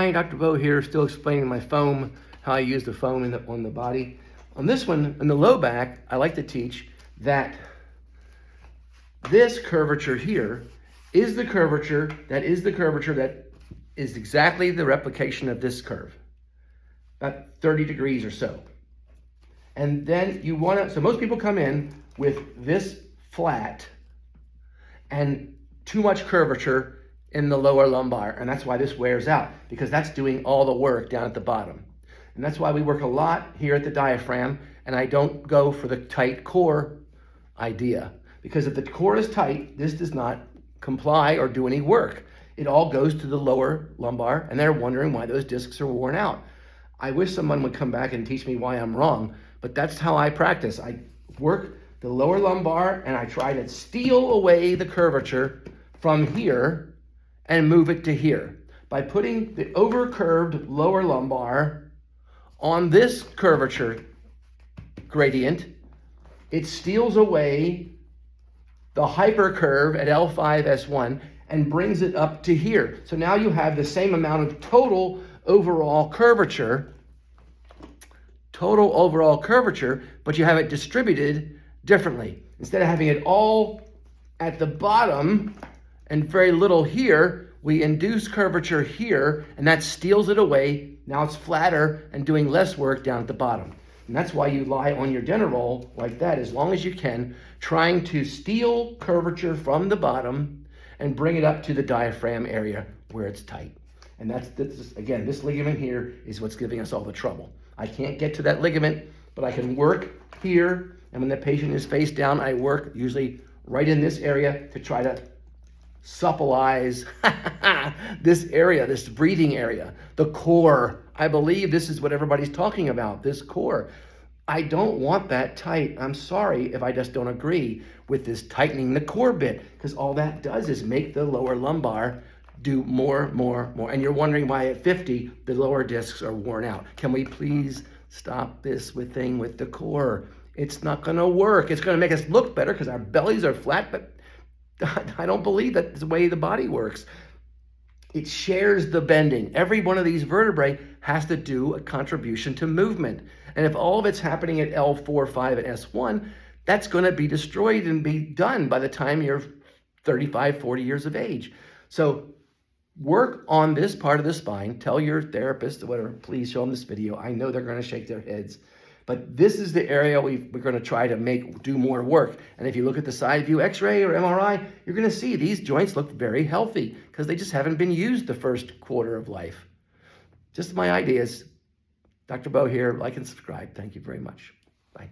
Hi, Dr. Bo here, still explaining my foam, how I use the foam on the body. On this one, in the low back, I like to teach that this curvature here is the curvature that is exactly the replication of this curve, about 30 degrees or so. And then you want to, so most people come in with this flat and too much curvature in the lower lumbar, and that's why this wears out, because that's doing all the work down at the bottom. And that's why we work a lot here at the diaphragm, and I don't go for the tight core idea, because if the core is tight, this does not comply or do any work. It all goes to the lower lumbar, and they're wondering why those discs are worn out. I wish someone would come back and teach me why I'm wrong, but that's how I practice. I work the lower lumbar, and I try to steal away the curvature from here and move it to here. By putting the overcurved lower lumbar on this curvature gradient, it steals away the hypercurve at L5S1 and brings it up to here. So now you have the same amount of total overall curvature, but you have it distributed differently. Instead of having it all at the bottom and very little here, we induce curvature here, and that steals it away. Now it's flatter and doing less work down at the bottom. And that's why you lie on your dinner roll like that as long as you can, trying to steal curvature from the bottom and bring it up to the diaphragm area where it's tight. And that's again, this ligament here is what's giving us all the trouble. I can't get to that ligament, but I can work here, and when the patient is face down, I work usually right in this area to try to suppleize this area, this breathing area, the core. I believe this is what everybody's talking about, this core. I don't want that tight. I'm sorry if I just don't agree with this tightening the core bit, because all that does is make the lower lumbar do more. And you're wondering why at 50, the lower discs are worn out. Can we please stop this thing with the core? It's not gonna work. It's gonna make us look better because our bellies are flat, but I don't believe that's the way the body works. It shares the bending. Every one of these vertebrae has to do a contribution to movement. And if all of it's happening at L4, 5, and S1, that's going to be destroyed and be done by the time you're 35, 40 years of age. So work on this part of the spine. Tell your therapist or whatever, please show them this video. I know they're going to shake their heads. But this is the area we're going to try to do more work. And if you look at the side view x-ray or MRI, you're going to see these joints look very healthy because they just haven't been used the first quarter of life. Just my ideas. Dr. Bo here. Like and subscribe. Thank you very much. Bye.